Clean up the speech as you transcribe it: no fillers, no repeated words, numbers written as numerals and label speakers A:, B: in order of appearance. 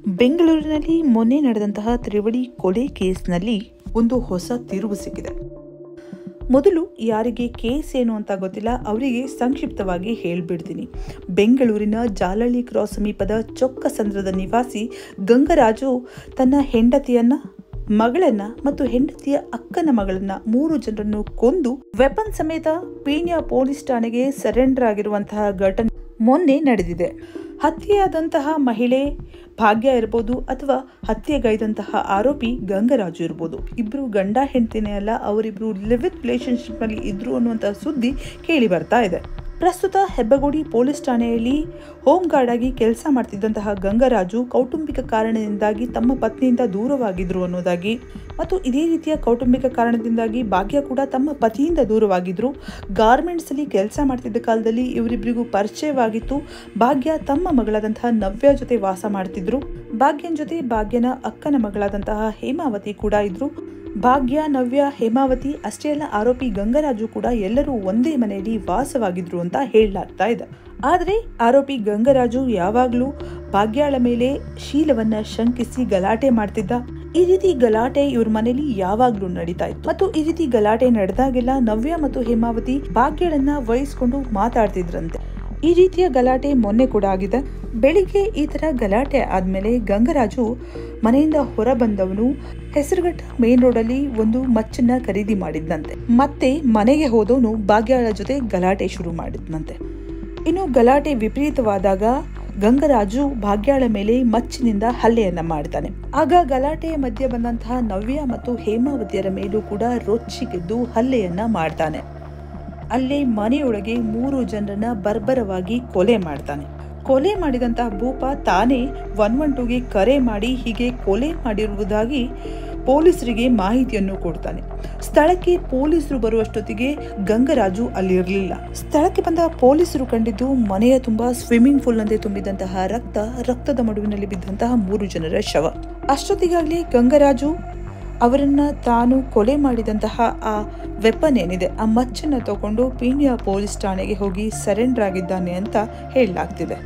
A: ಬೆಂಗಳೂರಿನಲ್ಲಿ ಮೊನ್ನೆ ನಡೆದಂತಹ ತ್ರಿವಳಿ ಕೊಲೆ ಕೇಸ್ನಲ್ಲಿ ಒಂದು ಹೊಸ ತಿರುವು ಸಿಕ್ಕಿದೆ. ಮೊದಲು ಯಾರಿಗೆ ಕೇಸ್ ಏನು ಅಂತ ಗೊತ್ತಿಲ್ಲ ಅವರಿಗೆ ಸಂಕ್ಷಿಪ್ತವಾಗಿ ಹೇಳ್ಬಿಡ್ತೀನಿ. ಬೆಂಗಳೂರಿನ ಜಾಲಹಳ್ಳಿ ಕ್ರಾಸ್ ಸಮೀಪದ ಚೊಕ್ಕಸಂದ್ರದ ನಿವಾಸಿ ಗಂಗರಾಜು ತನ್ನ ಹೆಂಡತಿಯನ್ನ, ಮಗಳನ್ನ ಮತ್ತು ಹೆಂಡತಿಯ ಅಕ್ಕನ ಮಗಳನ್ನ 3 ಜನರನ್ನು ಕೊಂದು ವೆಪನ್ ಸಮೇತ ಪೀಣ್ಯ ಪೊಲೀಸ್ ಠಾಣೆಗೆ ಸರೆಂಡರ್ ಆಗಿರುವಂತಹ ಘಟನೆ ಮೊನ್ನೆ ನಡೆದಿದೆ. ಹತ್ಯೆಯಾದಂತಹ ಮಹಿಳೆ ಭಾಗ್ಯ ಇರ್ಬೋದು ಅಥವಾ ಹತ್ಯೆಗೈದಂತಹ ಆರೋಪಿ ಗಂಗರಾಜು ಇರ್ಬೋದು. ಇಬ್ರು ಗಂಡ ಹೆಂಡತಿನೇ ಅಲ್ಲ, ಅವರಿಬ್ರು ಲಿವ್ ಇನ್ ರಿಲೇಶನ್ಶಿಪ್ ನಲ್ಲಿ ಇದ್ರು ಅನ್ನುವಂತಹ ಸುದ್ದಿ ಕೇಳಿ ಬರ್ತಾ ಇದೆ. ಪ್ರಸ್ತುತ ಹೆಬ್ಬಗೋಡಿ ಪೊಲೀಸ್ ಠಾಣೆಯಲ್ಲಿ ಹೋಮ್ ಗಾರ್ಡ್ ಆಗಿ ಕೆಲಸ ಮಾಡ್ತಿದ್ದಂತಹ ಗಂಗರಾಜು ಕೌಟುಂಬಿಕ ಕಾರಣದಿಂದಾಗಿ ತಮ್ಮ ಪತ್ನಿಯಿಂದ ದೂರವಾಗಿದ್ರು ಅನ್ನೋದಾಗಿ ಮತ್ತು ಇದೇ ರೀತಿಯ ಕೌಟುಂಬಿಕ ಕಾರಣದಿಂದಾಗಿ ಭಾಗ್ಯ ಕೂಡ ತಮ್ಮ ಪತಿಯಿಂದ ದೂರವಾಗಿದ್ರು. ಗಾರ್ಮೆಂಟ್ಸ್ ಅಲ್ಲಿ ಕೆಲಸ ಮಾಡ್ತಿದ್ದ ಕಾಲದಲ್ಲಿ ಇವರಿಬ್ಬರಿಗೂ ಪರಿಚಯವಾಗಿತ್ತು. ಭಾಗ್ಯ ತಮ್ಮ ಮಗಳಾದಂತಹ ನವ್ಯ ಜೊತೆ ವಾಸ ಮಾಡ್ತಿದ್ರು. ಭಾಗ್ಯನ ಜೊತೆ ಭಾಗ್ಯನ ಅಕ್ಕನ ಮಗಳಾದಂತಹ ಹೇಮಾವತಿ ಕೂಡ ಇದ್ರು. ಭಾಗ್ಯ, ನವ್ಯ, ಹೇಮಾವತಿ ಅಷ್ಟೇ ಅಲ್ಲ, ಆರೋಪಿ ಗಂಗರಾಜು ಕೂಡ ಎಲ್ಲರೂ ಒಂದೇ ಮನೆಯಲ್ಲಿ ವಾಸವಾಗಿದ್ರು ಅಂತ ಹೇಳಲಾಗ್ತಾ ಇದೆ. ಆದರೆ ಆರೋಪಿ ಗಂಗರಾಜು ಯಾವಾಗ್ಲೂ ಭಾಗ್ಯಾಳ ಮೇಲೆ ಶೀಲವನ್ನ ಶಂಕಿಸಿ ಗಲಾಟೆ ಮಾಡ್ತಿದ್ದ. ಈ ರೀತಿ ಗಲಾಟೆ ಇವ್ರ ಮನೆಯಲ್ಲಿ ಯಾವಾಗ್ಲೂ ನಡೀತಾ ಇತ್ತು ಮತ್ತು ಈ ರೀತಿ ಗಲಾಟೆ ನಡೆದಾಗೆಲ್ಲ ನವ್ಯ ಮತ್ತು ಹೇಮಾವತಿ ಭಾಗ್ಯಳನ್ನ ವಹಿಸ್ಕೊಂಡು ಮಾತಾಡ್ತಿದ್ರಂತೆ. ಈ ರೀತಿಯ ಗಲಾಟೆ ಮೊನ್ನೆ ಕೂಡ ಆಗಿದೆ. ಬೆಳಿಗ್ಗೆ ಈ ತರ ಗಲಾಟೆ ಆದ್ಮೇಲೆ ಗಂಗರಾಜು ಮನೆಯಿಂದ ಹೊರ ಬಂದವನು ಹೆಸರುಘಟ್ಟ ಮೇನ್ ರೋಡ್ ಅಲ್ಲಿ ಒಂದು ಮಚ್ಚನ್ನ ಖರೀದಿ ಮಾಡಿದ್ದಂತೆ. ಮತ್ತೆ ಮನೆಗೆ ಹೋದವನು ಭಾಗ್ಯಾಳ ಜೊತೆ ಗಲಾಟೆ ಶುರು ಮಾಡಿದ್ನಂತೆ. ಇನ್ನು ಗಲಾಟೆ ವಿಪರೀತವಾದಾಗ ಗಂಗರಾಜು ಭಾಗ್ಯಾಳ ಮೇಲೆ ಮಚ್ಚಿನಿಂದ ಹಲ್ಲೆಯನ್ನ ಮಾಡ್ತಾನೆ. ಆಗ ಗಲಾಟೆಯ ಮಧ್ಯೆ ಬಂದಂತಹ ನವ್ಯ ಮತ್ತು ಹೇಮಾವತಿಯರ ಮೇಲೂ ಕೂಡ ರೊಚ್ಚಿಗೆದ್ದು ಹಲ್ಲೆಯನ್ನ ಮಾಡ್ತಾನೆ. ಅಲ್ಲೇ ಮನೆಯೊಳಗೆ 3 ಜನರನ್ನ ಬರ್ಬರವಾಗಿ ಕೊಲೆ ಮಾಡ್ತಾನೆ. ಕೊಲೆ ಮಾಡಿದಂತಹ ಭೂಪ ತಾನೇ 112ಗೆ ಕರೆ ಮಾಡಿ ಹೀಗೆ ಕೊಲೆ ಮಾಡಿರುವುದಾಗಿ ಪೊಲೀಸರಿಗೆ ಮಾಹಿತಿಯನ್ನು ಕೊಡ್ತಾನೆ. ಸ್ಥಳಕ್ಕೆ ಪೊಲೀಸರು ಬರುವಷ್ಟೊತ್ತಿಗೆ ಗಂಗರಾಜು ಅಲ್ಲಿರಲಿಲ್ಲ. ಸ್ಥಳಕ್ಕೆ ಬಂದ ಪೊಲೀಸರು ಕಂಡಿದ್ದು ಮನೆಯ ತುಂಬಾ ಸ್ವಿಮ್ಮಿಂಗ್ ಪೂಲ್ ನಂತೆ ತುಂಬಿದಂತಹ ರಕ್ತದ ಮಡುವಿನಲ್ಲಿ ಬಿದ್ದಂತಹ 3 ಜನರ ಶವ. ಅಷ್ಟೊತ್ತಿಗಾಗಲೇ ಗಂಗರಾಜು ಅವರನ್ನ ತಾನು ಕೊಲೆ ಮಾಡಿದಂತಹ ಆ ವೆಪನ್ ಏನಿದೆ ಆ ಮಚ್ಚನ್ನ ತಗೊಂಡು ಪೀಣ್ಯ ಪೊಲೀಸ್ ಠಾಣೆಗೆ ಹೋಗಿ ಸರೆಂಡರ್ ಆಗಿದ್ದಾನೆ ಅಂತ ಹೇಳಲಾಗ್ತಿದೆ.